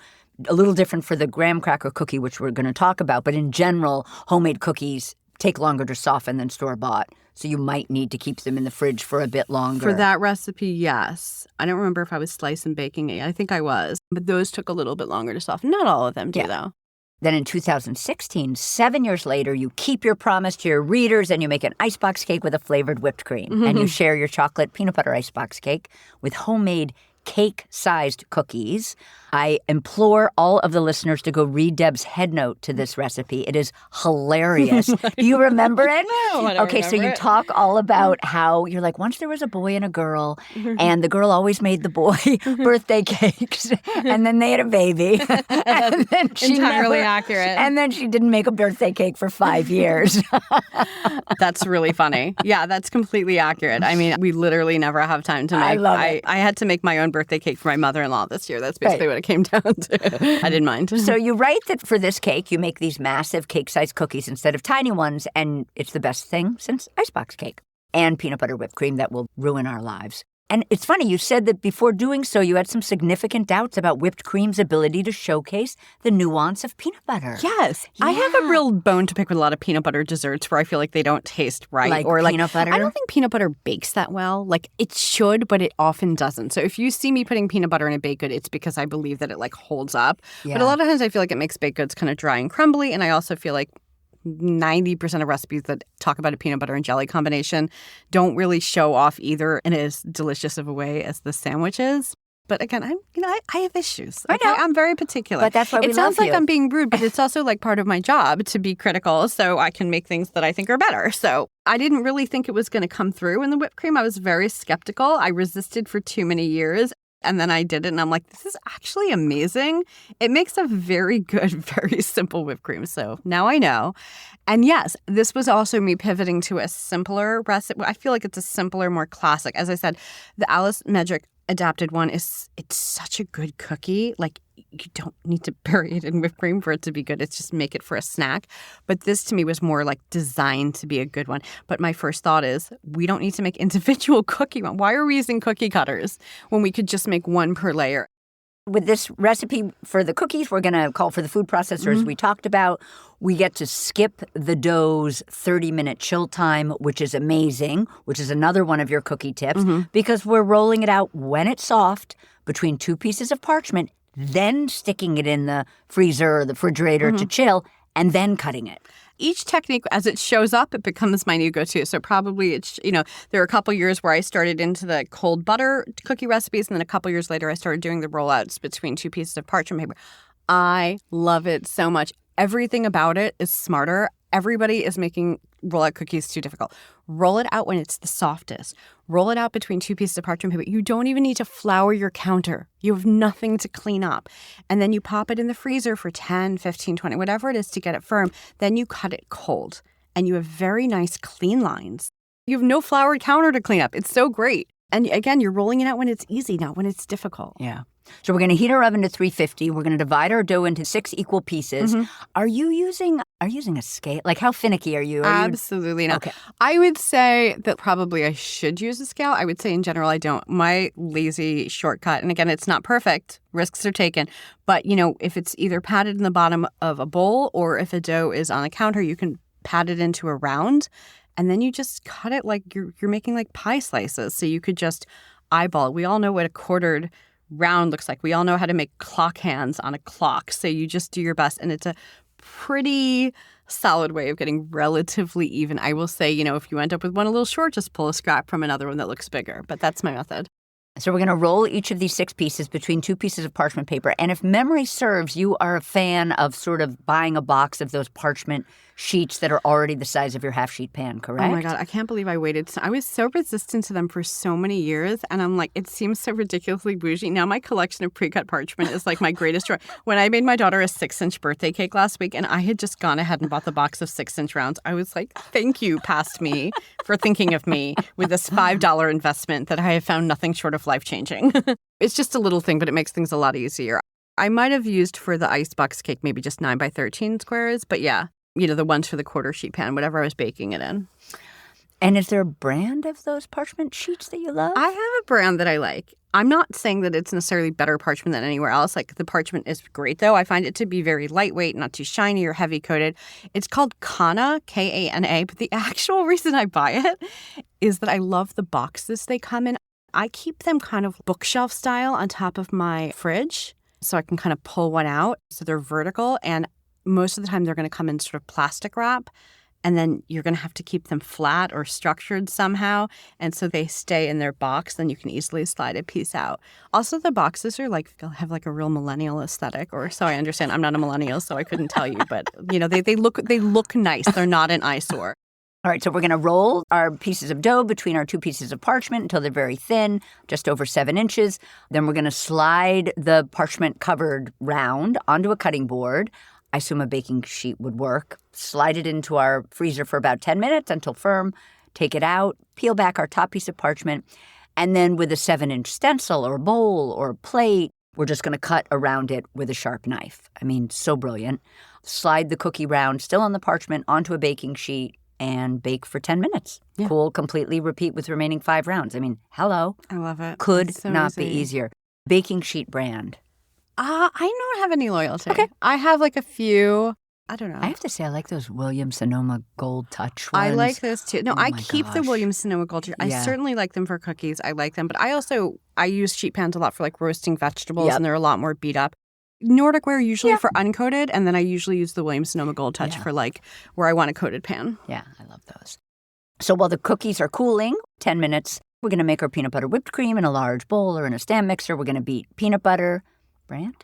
A little different for the graham cracker cookie, which we're going to talk about. But in general, homemade cookies take longer to soften than store-bought. So you might need to keep them in the fridge for a bit longer. For that recipe, yes. I don't remember if I was slice and baking it. I think I was. But those took a little bit longer to soften. Not all of them do, though. Then in 2016, 7 years later, you keep your promise to your readers and you make an icebox cake with a flavored whipped cream. And you share your chocolate peanut butter icebox cake with homemade cake-sized cookies. I implore all of the listeners to go read Deb's head note to this recipe. It is hilarious. Do you remember it? No, I don't Okay, so remember you it. talk all about how you're like, once there was a boy and a girl, and the girl always made the boy birthday cakes, and then they had a baby. And then she entirely never, accurate. And then she didn't make a birthday cake for 5 years. That's really funny. Yeah, that's completely accurate. I mean, we literally never have time to make. I love it. I had to make my own birthday cake for my mother-in-law this year. That's basically what it came down to. I didn't mind. So you write that for this cake, you make these massive cake-sized cookies instead of tiny ones, and it's the best thing since Icebox cake and peanut butter whipped cream that will ruin our lives. And it's funny, you said that before doing so, you had some significant doubts about whipped cream's ability to showcase the nuance of peanut butter. Yes. Yeah. I have a real bone to pick with a lot of peanut butter desserts where I feel like they don't taste right. Like or peanut butter? I don't think peanut butter bakes that well. Like, it should, but it often doesn't. So if you see me putting peanut butter in a baked good, it's because I believe that it, like, holds up. Yeah. But a lot of times I feel like it makes baked goods kind of dry and crumbly. And I also feel like 90% of recipes that talk about a peanut butter and jelly combination don't really show off either in as delicious of a way as the sandwich is. But again, I have issues. I know. I'm very particular. But that's why we It sounds love like you. I'm being rude, but it's also like part of my job to be critical so I can make things that I think are better. So I didn't really think it was going to come through in the whipped cream. I was very skeptical. I resisted for too many years. And then I did it, and I'm like, this is actually amazing. It makes a very good, very simple whipped cream. So now I know. And yes, this was also me pivoting to a simpler recipe. I feel like it's a simpler, more classic. As I said, the Alice Medrick adapted one it's such a good cookie. Like, you don't need to bury it in whipped cream for it to be good. It's just make it for a snack. But this to me was more like designed to be a good one. But my first thought is we don't need to make individual cookie one. Why are we using cookie cutters when we could just make one per layer? With this recipe for the cookies, we're going to call for the food processor, as we talked about. We get to skip the dough's 30-minute chill time, which is amazing, which is another one of your cookie tips, because we're rolling it out when it's soft between 2 pieces of parchment, then sticking it in the freezer or the refrigerator to chill, and then cutting it. Each technique, as it shows up, it becomes my new go-to. So probably, there are a couple years where I started into the cold butter cookie recipes, and then a couple years later, I started doing the rollouts between 2 pieces of parchment paper. I love it so much. Everything about it is smarter. Everybody is making rollout cookies too difficult. Roll it out when it's the softest. Roll it out between 2 pieces of parchment paper. You don't even need to flour your counter. You have nothing to clean up. And then you pop it in the freezer for 10, 15, 20, whatever it is to get it firm. Then you cut it cold. And you have very nice clean lines. You have no floured counter to clean up. It's so great. And again, you're rolling it out when it's easy, not when it's difficult. Yeah. So we're going to heat our oven to 350. We're going to divide our dough into 6 equal pieces. Are you using a scale? Like, how finicky are you? Absolutely not. Okay. I would say that probably I should use a scale. I would say in general I don't. My lazy shortcut, and again, it's not perfect. Risks are taken. But, if it's either patted in the bottom of a bowl or if a dough is on a counter, you can pat it into a round. And then you just cut it like you're making like pie slices. So you could just eyeball it. We all know what a quartered round looks like. We all know how to make clock hands on a clock. So you just do your best. And it's a pretty solid way of getting relatively even. I will say, if you end up with one a little short, just pull a scrap from another one that looks bigger. But that's my method. So we're going to roll each of these 6 pieces between 2 pieces of parchment paper. And if memory serves, you are a fan of sort of buying a box of those parchment sheets that are already the size of your half-sheet pan, correct? Oh, my God. I can't believe I waited. I was so resistant to them for so many years. And I'm like, it seems so ridiculously bougie. Now my collection of pre-cut parchment is like my greatest joy. When I made my daughter a 6-inch birthday cake last week, and I had just gone ahead and bought the box of 6-inch rounds, I was like, thank you, past me, for thinking of me with this $5 investment that I have found nothing short of life-changing. It's just a little thing, but it makes things a lot easier. I might have used for the Icebox cake maybe just 9 by 13 squares, but yeah. The ones for the quarter sheet pan, whatever I was baking it in. And is there a brand of those parchment sheets that you love? I have a brand that I like. I'm not saying that it's necessarily better parchment than anywhere else. Like, the parchment is great, though. I find it to be very lightweight, not too shiny or heavy coated. It's called Kana, Kana, but the actual reason I buy it is that I love the boxes they come in. I keep them kind of bookshelf style on top of my fridge, so I can kind of pull one out. So they're vertical, and most of the time they're going to come in sort of plastic wrap. And then you're going to have to keep them flat or structured somehow. And so they stay in their box. Then you can easily slide a piece out. Also, the boxes are have like a real millennial aesthetic. Or so I understand. I'm not a millennial, so I couldn't tell you. But, they look nice. They're not an eyesore. All right, so we're going to roll our pieces of dough between our 2 pieces of parchment until they're very thin, just over 7 inches. Then we're going to slide the parchment-covered round onto a cutting board. I assume a baking sheet would work. Slide it into our freezer for about 10 minutes until firm. Take it out, peel back our top piece of parchment, and then with a 7-inch stencil or bowl or plate, we're just going to cut around it with a sharp knife. I mean, so brilliant. Slide the cookie round still on the parchment onto a baking sheet and bake for 10 minutes. Yeah. Cool, completely repeat with remaining 5 rounds. I mean, hello. I love it. Could so not be easier. Baking sheet brand. I don't have any loyalty. Okay. I have like a few. I don't know. I have to say, I like those Williams-Sonoma Gold Touch ones. I like those too. No, I keep the Williams-Sonoma Gold Touch. I certainly like them for cookies. I like them. But I use sheet pans a lot for like roasting vegetables, and they're a lot more beat up. Nordic ware usually for uncoated, and then I usually use the Williams-Sonoma Gold Touch for like where I want a coated pan. Yeah, I love those. So while the cookies are cooling, 10 minutes, we're going to make our peanut butter whipped cream in a large bowl or in a stand mixer. We're going to beat peanut butter. Brand?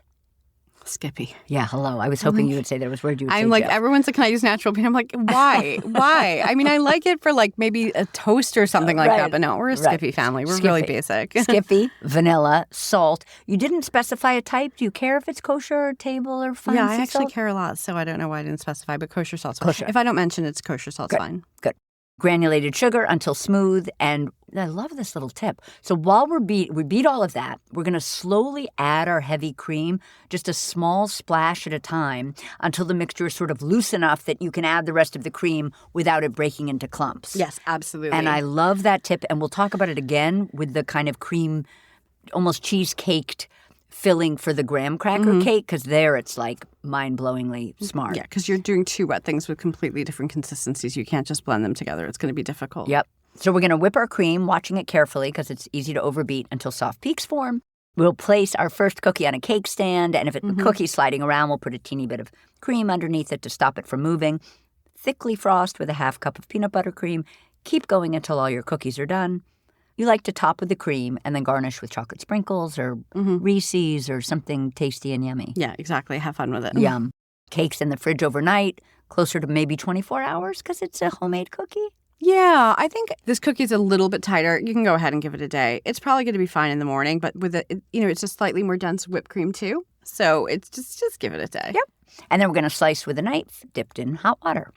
Skippy. Yeah, hello. I was hoping you would say that. Was where you would say I'm like, Jeff. Everyone's like, can I use natural peanut? I'm like, why? Why? I mean, I like it for like maybe a toast or something like that, but no, we're a Skippy family. We're really basic. Skippy, vanilla, salt. You didn't specify a type. Do you care if it's kosher or table or fine? Yeah, I actually care a lot, so I don't know why I didn't specify, but kosher salt's fine. Kosher. If I don't mention it's kosher salt's fine. Good. Granulated sugar until smooth, and I love this little tip. So while we beat all of that, we're going to slowly add our heavy cream, just a small splash at a time, until the mixture is sort of loose enough that you can add the rest of the cream without it breaking into clumps. Yes, absolutely. And I love that tip, and we'll talk about it again with the kind of cream, almost cheesecaked filling for the graham cracker cake, because there it's like mind-blowingly smart. Yeah, because you're doing 2 wet things with completely different consistencies. You can't just blend them together. It's going to be difficult. Yep. So we're going to whip our cream, watching it carefully because it's easy to overbeat until soft peaks form. We'll place our first cookie on a cake stand, and if the cookie's sliding around, we'll put a teeny bit of cream underneath it to stop it from moving. Thickly frost with a half cup of peanut butter cream. Keep going until all your cookies are done. You like to top with the cream and then garnish with chocolate sprinkles or Reese's or something tasty and yummy. Yeah, exactly. Have fun with it. Yum. Cake's in the fridge overnight, closer to maybe 24 hours because it's a homemade cookie. Yeah, I think this cookie's a little bit tighter. You can go ahead and give it a day. It's probably going to be fine in the morning, but with it's a slightly more dense whipped cream too. So it's just give it a day. Yep. And then we're going to slice with a knife dipped in hot water.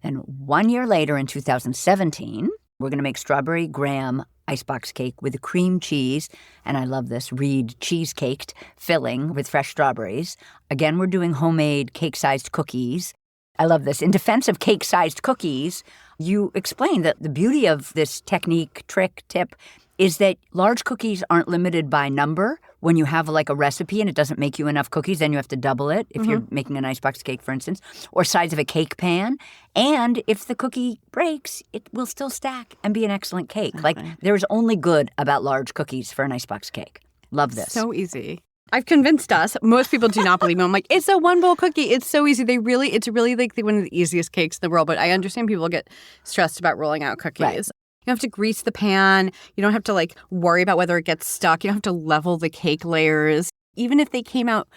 Then 1 year later in 2017, we're going to make strawberry graham icebox cake with a cream cheese, and I love this, Reed cheesecaked filling with fresh strawberries. Again, we're doing homemade cake-sized cookies. I love this. In defense of cake-sized cookies, you explained that the beauty of this technique, trick, tip, is that large cookies aren't limited by number. When you have like a recipe and it doesn't make you enough cookies, then you have to double it if you're making an icebox cake, for instance, or size of a cake pan. And if the cookie breaks, it will still stack and be an excellent cake. Okay. Like there's only good about large cookies for an icebox cake. Love this. So easy. I've convinced us. Most people do not believe me. I'm like, it's a 1 bowl cookie. It's so easy. It's really like one of the easiest cakes in the world. But I understand people get stressed about rolling out cookies. Right. You don't have to grease the pan. You don't have to like worry about whether it gets stuck. You don't have to level the cake layers. Even if they came out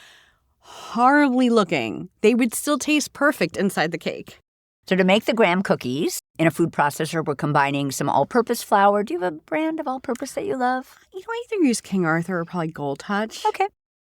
horribly looking, they would still taste perfect inside the cake. So to make the graham cookies in a food processor, we're combining some all-purpose flour. Do you have a brand of all-purpose that you love? I either use King Arthur or probably Gold Touch. Okay.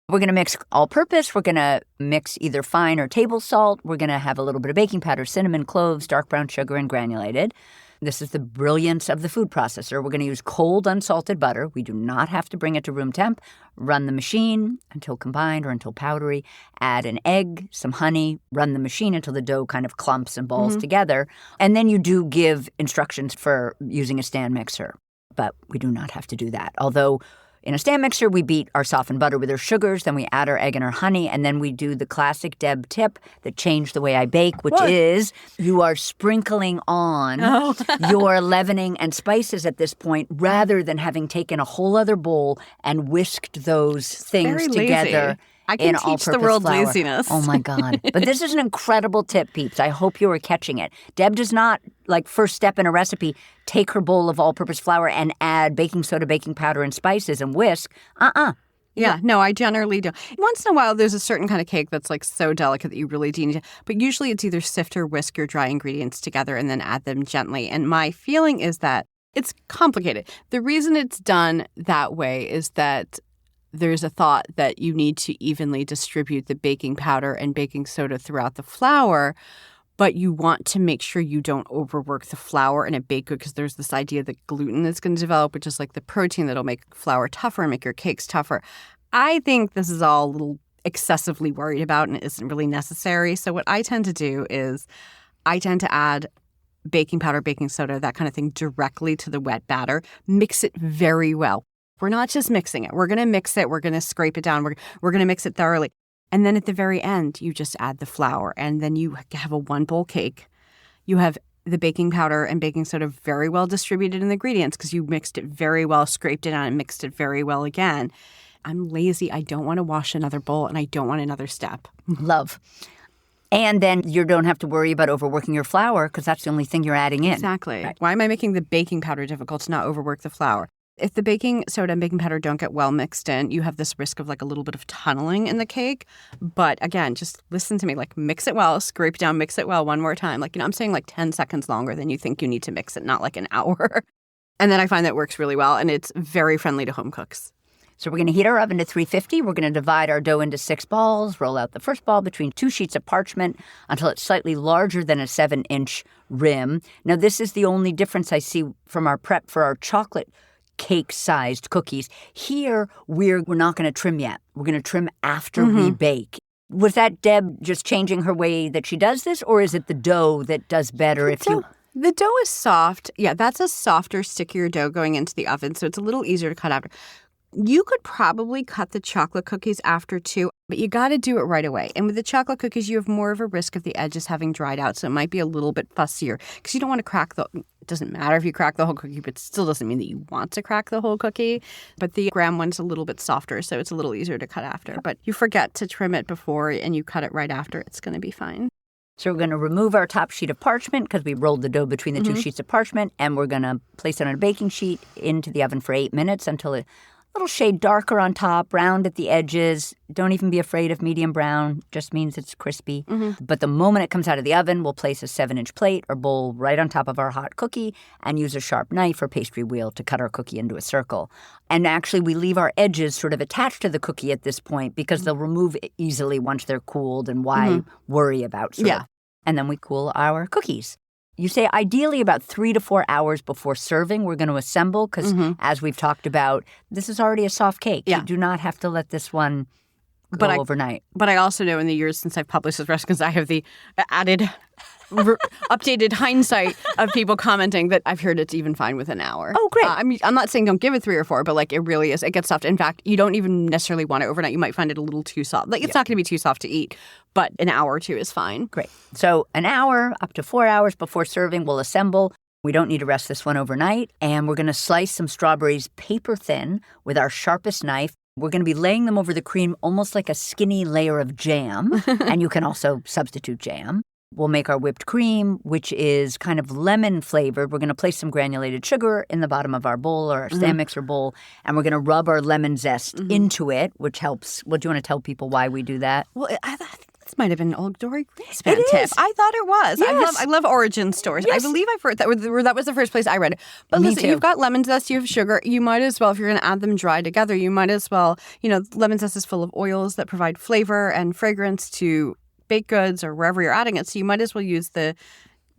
We're going to mix all-purpose. We're going to mix either fine or table salt. We're going to have a little bit of baking powder, cinnamon, cloves, dark brown sugar, and granulated. This is the brilliance of the food processor. We're going to use cold, unsalted butter. We do not have to bring it to room temp. Run the machine until combined or until powdery. Add an egg, some honey. Run the machine until the dough kind of clumps and balls together. And then you do give instructions for using a stand mixer. But we do not have to do that. Although in a stand mixer, we beat our softened butter with our sugars, then we add our egg and our honey, and then we do the classic Deb tip that changed the way I bake, which is you are sprinkling on your leavening and spices at this point rather than having taken a whole other bowl and whisked those things together I can in teach all-purpose the world flour. laziness. Oh, my God. But this is an incredible tip, peeps. I hope you are catching it. Deb does not, like, first step in a recipe, take her bowl of all-purpose flour and add baking soda, baking powder, and spices and whisk. Yeah, no, I generally do. Once in a while, there's a certain kind of cake that's like so delicate that you really do need to. But usually it's either sift or whisk your dry ingredients together and then add them gently. And my feeling is that it's complicated. The reason it's done that way is that there's a thought that you need to evenly distribute the baking powder and baking soda throughout the flour. But you want to make sure you don't overwork the flour in a baked good because there's this idea that gluten is going to develop, which is like the protein that'll make flour tougher and make your cakes tougher. I think this is all a little excessively worried about and isn't really necessary. So what I tend to do is I tend to add baking powder, baking soda, that kind of thing directly to the wet batter. Mix it very well. We're not just mixing it. We're going to mix it. We're going to scrape it down. We're going to mix it thoroughly. And then at the very end, you just add the flour, and then you have a one-bowl cake. You have the baking powder and baking soda very well distributed in the ingredients because you mixed it very well, scraped it on, and mixed it very well again. I'm lazy. I don't want to wash another bowl, and I don't want another step. Love. And then you don't have to worry about overworking your flour because that's the only thing you're adding in. Exactly. Right. Why am I making the baking powder difficult to not overwork the flour? If the baking soda and baking powder don't get well mixed in, you have this risk of like a little bit of tunneling in the cake. But again, just listen to me, like mix it well, scrape down, mix it well one more time. Like, I'm saying like 10 seconds longer than you think you need to mix it, not like an hour. And then I find that works really well, and it's very friendly to home cooks. So we're going to heat our oven to 350. We're going to divide our dough into 6 balls, roll out the first ball between 2 sheets of parchment until it's slightly larger than a 7-inch rim. Now, this is the only difference I see from our prep for our chocolate cake-sized cookies. Here, we're not going to trim yet. We're going to trim after we bake. Was that Deb just changing her way that she does this, or is it the dough that does better The dough is soft. Yeah, that's a softer, stickier dough going into the oven, so it's a little easier to cut after. You could probably cut the chocolate cookies after too, but you got to do it right away. And with the chocolate cookies, you have more of a risk of the edges having dried out, so it might be a little bit fussier because you don't want to crack the. It doesn't matter if you crack the whole cookie, but it still doesn't mean that you want to crack the whole cookie. But the graham one's a little bit softer, so it's a little easier to cut after. But you forget to trim it before and you cut it right after, it's going to be fine. So we're going to remove our top sheet of parchment because we rolled the dough between the 2 sheets of parchment, and we're going to place it on a baking sheet into the oven for 8 minutes until it little shade darker on top, round at the edges. Don't even be afraid of medium brown. Just means it's crispy. But the moment it comes out of the oven, we'll place a 7-inch plate or bowl right on top of our hot cookie and use a sharp knife or pastry wheel to cut our cookie into a circle. And actually, we leave our edges sort of attached to the cookie at this point because they'll remove easily once they're cooled, and why worry about sort of. And then we cool our cookies. You say ideally about 3 to 4 hours before serving, we're going to assemble because, as we've talked about, this is already a soft cake. Yeah. You do not have to let this one go overnight. But I also know in the years since I've published this recipe, I have the added updated hindsight of people commenting that I've heard it's even fine with an hour. Oh, great. I'm not saying don't give it 3 or 4, but like it really is. It gets soft. In fact, you don't even necessarily want it overnight. You might find it a little too soft. Like it's not going to be too soft to eat, but an hour or 2 is fine. Great. So an hour up to 4 hours before serving, we'll assemble. We don't need to rest this one overnight. And we're going to slice some strawberries paper thin with our sharpest knife. We're going to be laying them over the cream almost like a skinny layer of jam. And you can also substitute jam. We'll make our whipped cream, which is kind of lemon flavored. We're going to place some granulated sugar in the bottom of our bowl or our stand mixer bowl, and we're going to rub our lemon zest into it, which helps. Well, do you want to tell people why we do that? Well, I think this might have been an old Dory Greenspan It tip. is. I thought it was. Yes. I love origin stories. Yes. I believe I've heard that. That was the first place I read it. But Me listen, too. you've got lemon zest, you have sugar. You might as well, if you're going to add them dry together, you might as well, lemon zest is full of oils that provide flavor and fragrance to baked goods or wherever you're adding it. So you might as well use the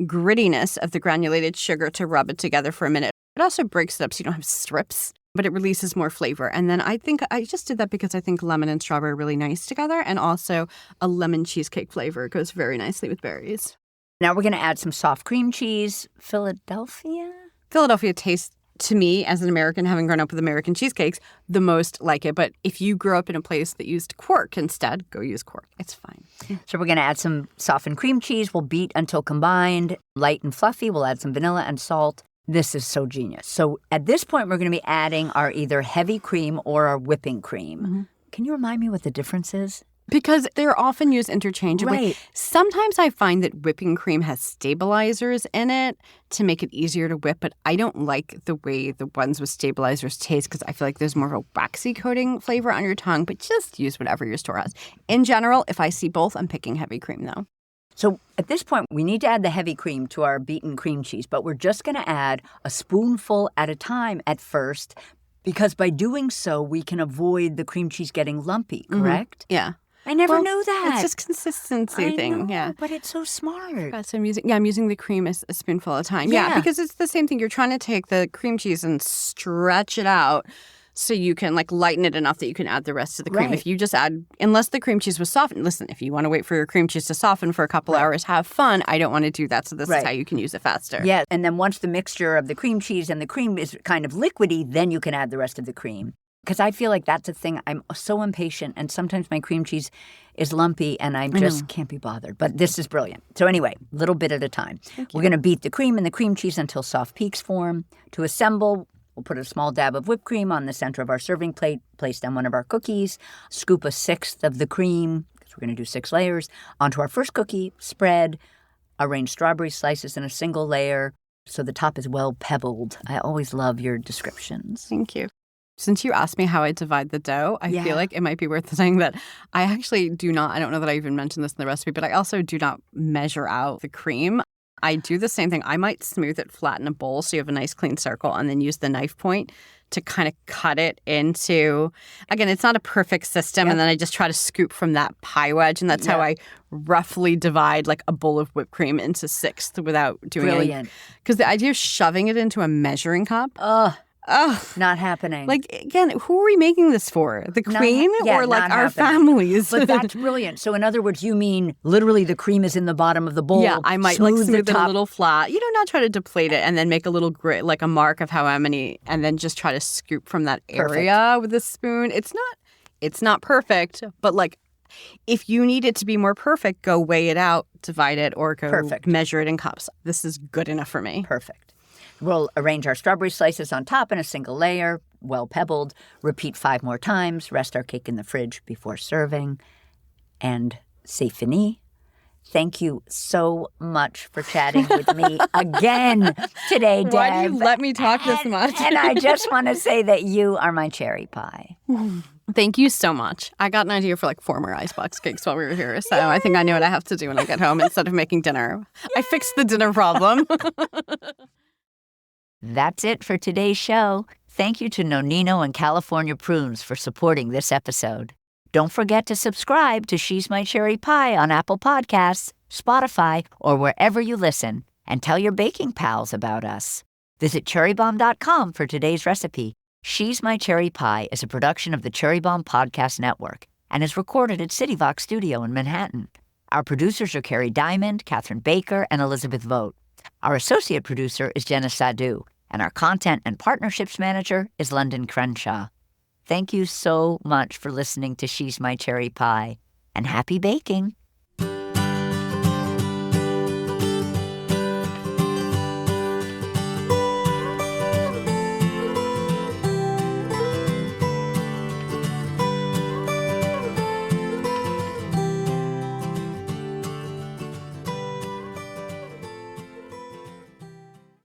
grittiness of the granulated sugar to rub it together for a minute. It also breaks it up so you don't have strips, but it releases more flavor. And then I think I just did that because I think lemon and strawberry are really nice together. And also a lemon cheesecake flavor goes very nicely with berries. Now we're going to add some soft cream cheese. Philadelphia tastes, to me, as an American, having grown up with American cheesecakes, the most like it. But if you grew up in a place that used quark instead, go use quark. It's fine. So we're going to add some softened cream cheese. We'll beat until combined, light and fluffy. We'll add some vanilla and salt. This is so genius. So at this point, we're going to be adding our either heavy cream or our whipping cream. Can you remind me what the difference is? Because they're often used interchangeably. Right. Sometimes I find that whipping cream has stabilizers in it to make it easier to whip, but I don't like the way the ones with stabilizers taste because I feel like there's more of a waxy coating flavor on your tongue, but just use whatever your store has. In general, if I see both, I'm picking heavy cream though. So at this point, we need to add the heavy cream to our beaten cream cheese, but we're just going to add a spoonful at a time at first because by doing so, we can avoid the cream cheese getting lumpy, correct? Mm-hmm. Yeah. I never knew that. It's just consistency thing. Yeah, but it's so smart. So I'm using the cream as a spoonful at a time. Yeah, because it's the same thing. You're trying to take the cream cheese and stretch it out so you can like lighten it enough that you can add the rest of the cream. Right. If you just add, unless the cream cheese was softened, listen, if you want to wait for your cream cheese to soften for a couple hours, have fun. I don't want to do that. So this is how you can use it faster. Yeah, and then once the mixture of the cream cheese and the cream is kind of liquidy, then you can add the rest of the cream. Because I feel like that's a thing. I'm so impatient, and sometimes my cream cheese is lumpy, and I just can't be bothered. But this is brilliant. So anyway, little bit at a time. We're going to beat the cream and the cream cheese until soft peaks form. To assemble, we'll put a small dab of whipped cream on the center of our serving plate, place down one of our cookies, scoop a sixth of the cream, because we're going to do 6 layers, onto our first cookie, spread, arrange strawberry slices in a single layer so the top is well pebbled. I always love your descriptions. Thank you. Since you asked me how I divide the dough, I feel like it might be worth saying that I actually do not, I don't know that I even mentioned this in the recipe, but I also do not measure out the cream. I do the same thing. I might smooth it flat in a bowl so you have a nice clean circle and then use the knife point to kind of cut it into, again, it's not a perfect system. And then I just try to scoop from that pie wedge. And that's how I roughly divide like a bowl of whipped cream into 6 without doing it. Brilliant. Because the idea of shoving it into a measuring cup. Not happening. Like, again, who are we making this for? The queen or like our families? But that's brilliant. So in other words, you mean literally the cream is in the bottom of the bowl. Yeah, I might like smooth it top. a little flat. You know, not try to deplate it and then make a little grit, like a mark of how many, and then just try to scoop from that area with a spoon. It's not perfect, but like if you need it to be more perfect, go weigh it out, divide it, or go measure it in cups. This is good enough for me. Perfect. We'll arrange our strawberry slices on top in a single layer, well pebbled. Repeat 5 more times. Rest our cake in the fridge before serving. And c'est fini. Thank you so much for chatting with me again today, Deb. Why do you let me talk this much? And I just want to say that you are my cherry pie. Thank you so much. I got an idea for like 4 more Icebox cakes while we were here. So I think I know what I have to do when I get home instead of making dinner. I fixed the dinner problem. That's it for today's show. Thank you to Nonino and California Prunes for supporting this episode. Don't forget to subscribe to She's My Cherry Pie on Apple Podcasts, Spotify, or wherever you listen, and tell your baking pals about us. Visit cherrybombe.com for today's recipe. She's My Cherry Pie is a production of the Cherry Bombe Podcast Network and is recorded at CityVox Studio in Manhattan. Our producers are Kerry Diamond, Catherine Baker, and Elizabeth Vogt. Our associate producer is Jenna Sadhu, and our content and partnerships manager is Londyn Crenshaw. Thank you so much for listening to She's My Cherry Pie, and happy baking!